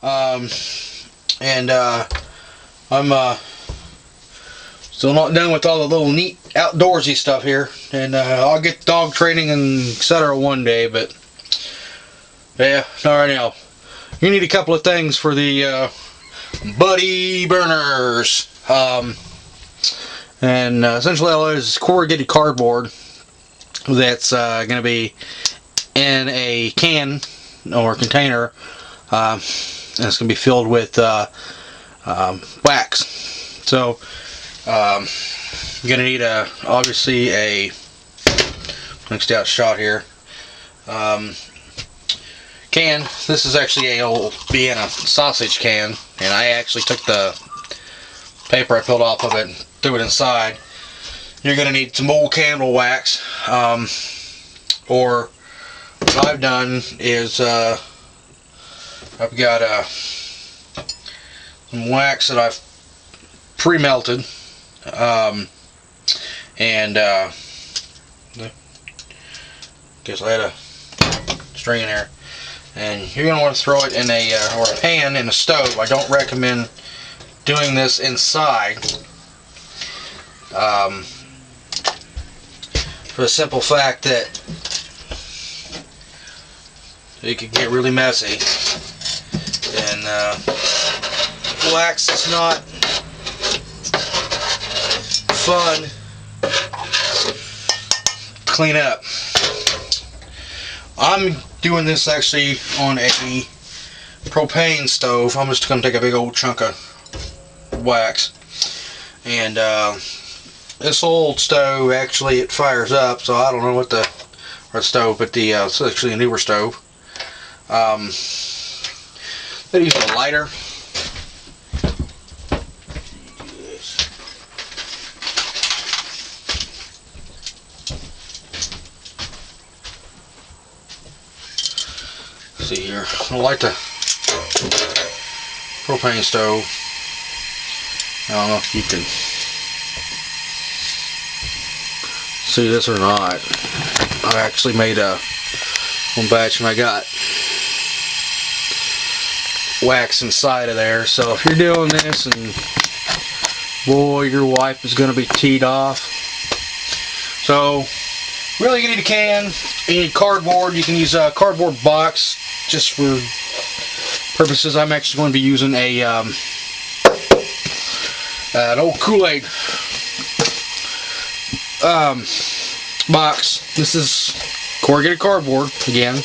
And I'm still not done with all the little neat outdoorsy stuff here. And I'll get dog training and etc. one day, but yeah, not right now. You need a couple of things for the buddy burners. And essentially all it is corrugated cardboard that's going to be in a can or container, and it's going to be filled with wax. So you're going to need obviously a next out shot here. Can. This is actually a old Vienna sausage can, and I actually took the paper I peeled off of it and threw it inside. You're going to need some old candle wax, or what I've done is I've got some wax that I've pre-melted, and guess I had a string in there. And you're going to want to throw it in a or a pan in a stove. I don't recommend doing this inside, for the simple fact that it could get really messy, and wax is not fun to clean up. I'm doing this actually on a propane stove. I'm just going to take a big old chunk of wax, and this old stove actually it fires up, so I don't know what the stove, but it's actually a newer stove. They use a lighter. Let's see here. I'm gonna light the propane stove. I don't know if you can see this or not. I actually made one batch and I got wax inside of there. So if you're doing this and boy, your wife is going to be teed off. So really you need a can, you need cardboard. You can use a cardboard box just for purposes. I'm actually going to be using an old Kool-Aid box. This is corrugated cardboard again.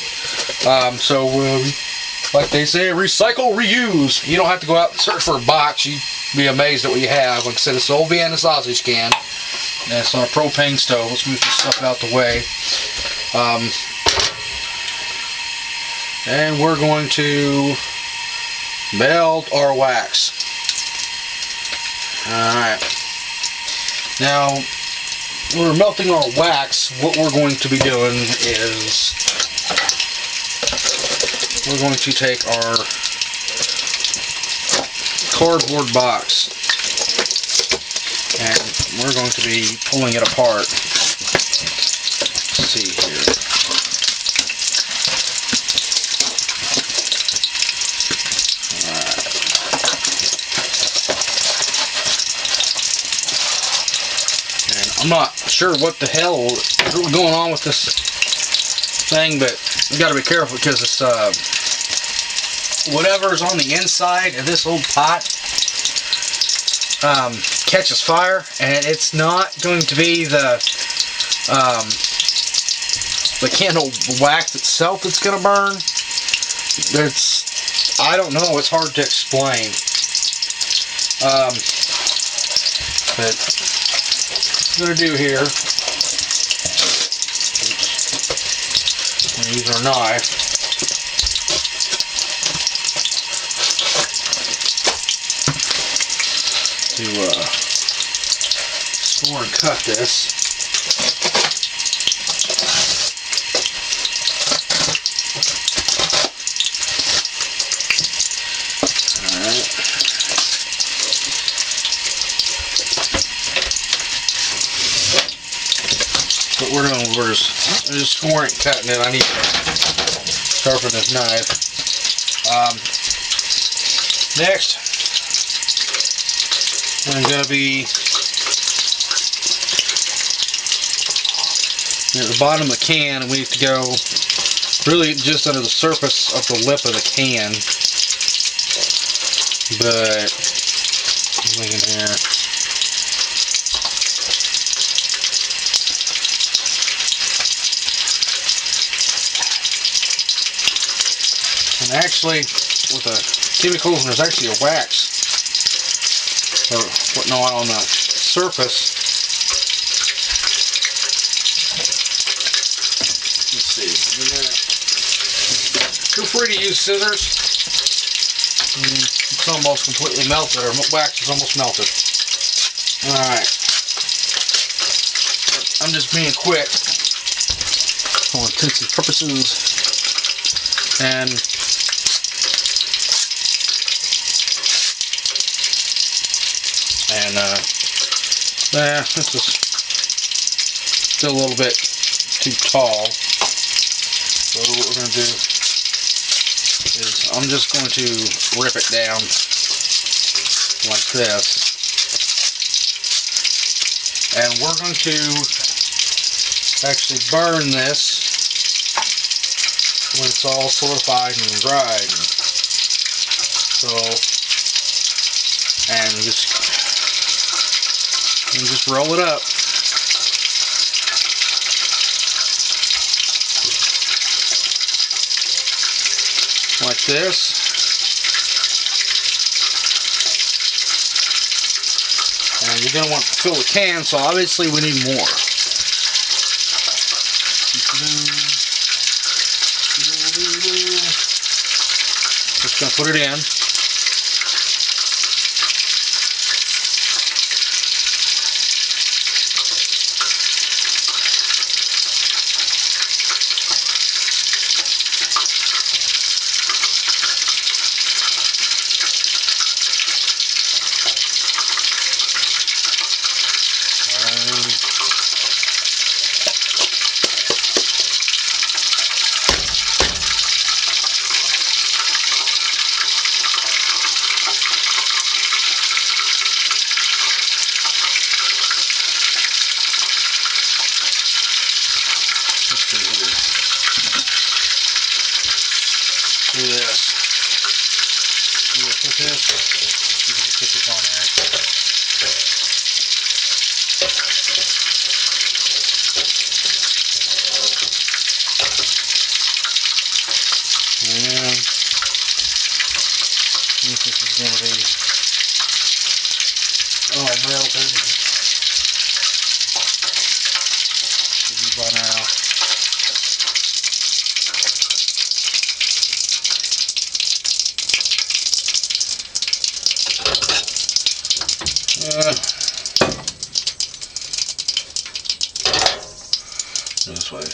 So like they say, recycle, reuse. You don't have to go out and search for a box. You'd be amazed at what you have. Like I said, it's an old Vienna sausage can, and it's on a propane stove. Let's move this stuff out the way. And we're going to melt our wax. Alright. Now, when we're melting our wax, what we're going to be doing is we're going to take our cardboard box and we're going to be pulling it apart. Let's see here. I'm not sure what the hell is really going on with this thing, but you got to be careful because it's whatever's on the inside of this old pot catches fire, and it's not going to be the candle wax itself that's going to burn. I don't know, it's hard to explain. But what I'm going to do here, use our knife to score and cut this. What we're doing, we're just scoring and cutting it. I need to sharpen this knife. Next, I'm going to be at the bottom of the can, and we need to go really just under the surface of the lip of the can. But look in here. And actually, with the chemicals, there's actually a wax or putting on the surface. Let's see. Feel free to use scissors. It's almost completely melted, or wax is almost melted. Alright. I'm just being quick for all intents and purposes. And this is still a little bit too tall. So what we're going to do is I'm just going to rip it down like this. And we're going to actually burn this when it's all solidified and dried. So, and just roll it up. Like this. And you're going to want to fill the can, so obviously we need more. Just going to put it in. Do this. You want to put this? You can put this on there. And this is going to be melted. Should be by now. This way.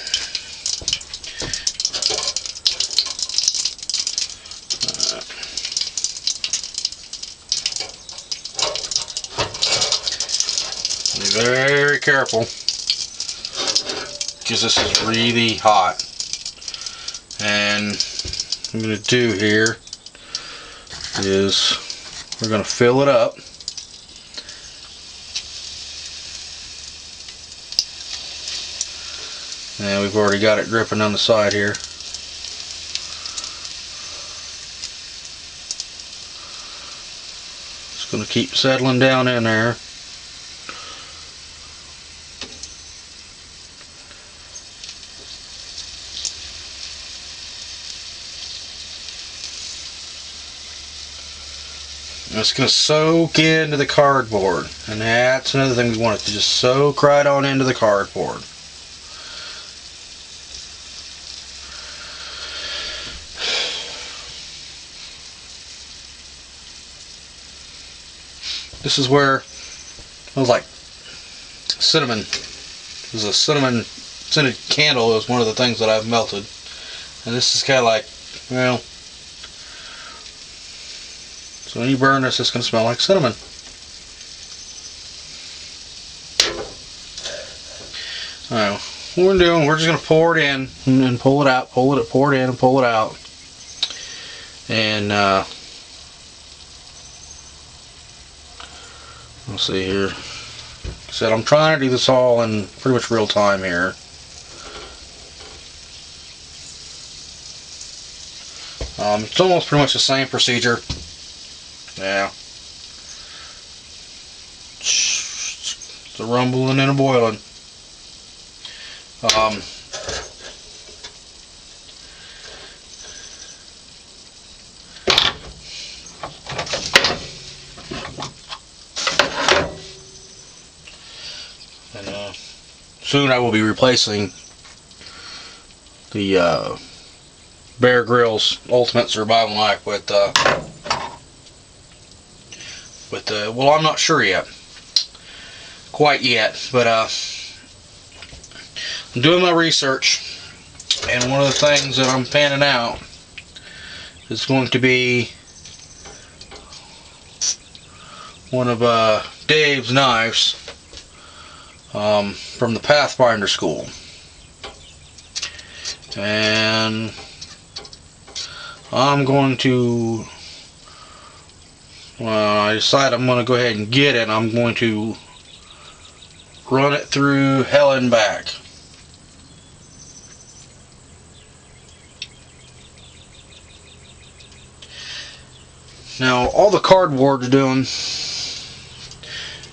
Be very careful, because this is really hot. And what I'm going to do here is we're going to fill it up. And we've already got it dripping on the side here. It's going to keep settling down in there. And it's going to soak into the cardboard. And that's another thing we want it to just soak right on into the cardboard. This is where it was like cinnamon. This is a cinnamon scented candle. Is one of the things that I've melted, and this is kind of like, well, so when you burn this, it's going to smell like cinnamon. Alright, what we're doing, we're just going to pour it in and pull it out, pour it in and pull it out, and Let's see here. Like I said, I'm trying to do this all in pretty much real time here. It's almost pretty much the same procedure. Yeah. It's a rumbling and a boiling. And soon I will be replacing the Bear Grylls Ultimate Survival Knife with well, I'm not sure yet, quite yet, but I'm doing my research, and one of the things that I'm panning out is going to be one of Dave's knives from the Pathfinder school, and I'm going to, well, I decide I'm going to go ahead and get it. I'm going to run it through hell and back. Now, all the cardboard's doing,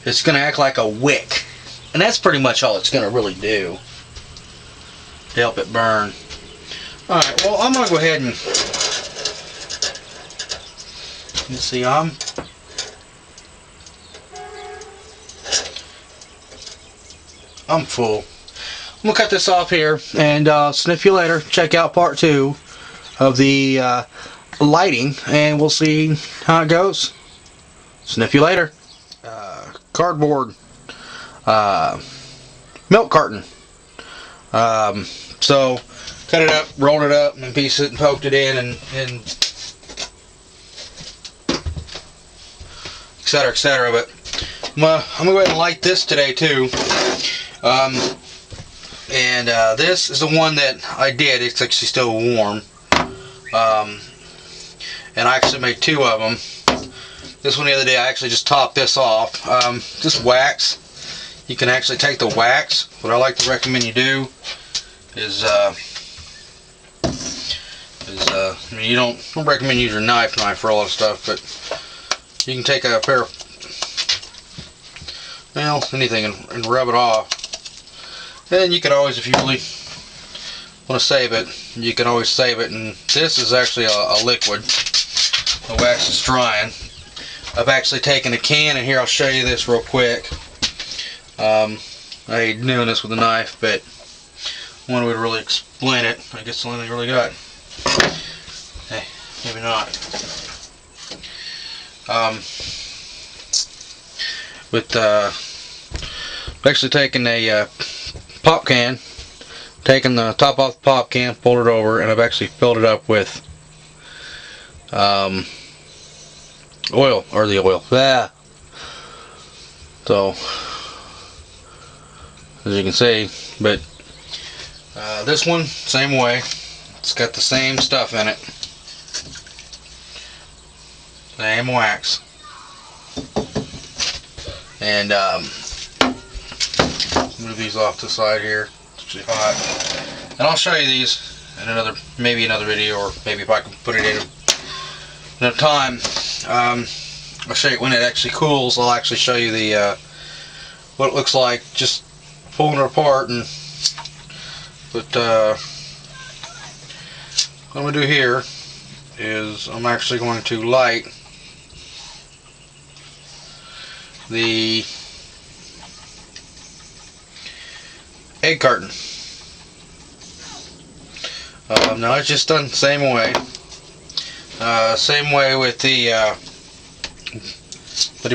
it's going to act like a wick. And that's pretty much all it's going to really do to help it burn. Alright, well, I'm going to go ahead and, you see, I'm full. I'm going to cut this off here and sniff you later. Check out part 2 of the lighting, and we'll see how it goes. Sniff you later. Cardboard milk carton. So cut it up, rolled it up, and pieced it and poked it in, and etc., etc. But I'm gonna go ahead and light this today too. This is the one that I did. It's actually still warm. And I actually made 2 of them. This one the other day, I actually just topped this off. Just wax. You can actually take the wax. What I like to recommend you do is, I mean, you don't recommend using your knife for all this stuff, but you can take a pair of, well, anything, and rub it off. And you can always, if you really want to save it, you can always save it. And this is actually a liquid. The wax is drying. I've actually taken a can, and here I'll show you this real quick. I hate doing this with a knife, but one way to really explain it, I guess the only thing I really got. Hey, maybe not. Actually taking a pop can, taking the top off the pop can, pulled it over, and I've actually filled it up with oil, or the oil. Ah. So, as you can see, but this one, same way. It's got the same stuff in it. Same wax. And move these off to the side here. It's actually hot. And I'll show you these in maybe another video, or maybe if I can put it in another time. I'll show you when it actually cools. I'll actually show you the what it looks like just pulling it apart. And but what I'm going to do here is I'm actually going to light the egg carton. Now it's just done the same way. Same way with the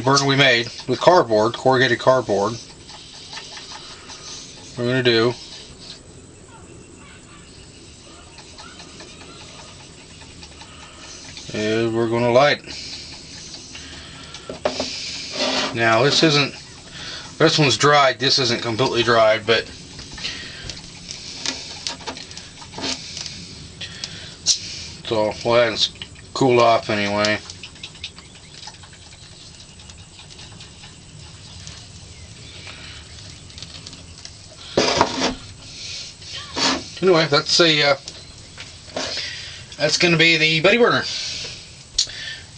burner we made with cardboard, corrugated cardboard. What we're going to do is we're going to light. Now this one's dried. This isn't completely dried, but so we'll let it cool off anyway. anyway, that's going to be the Buddy Burner.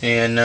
And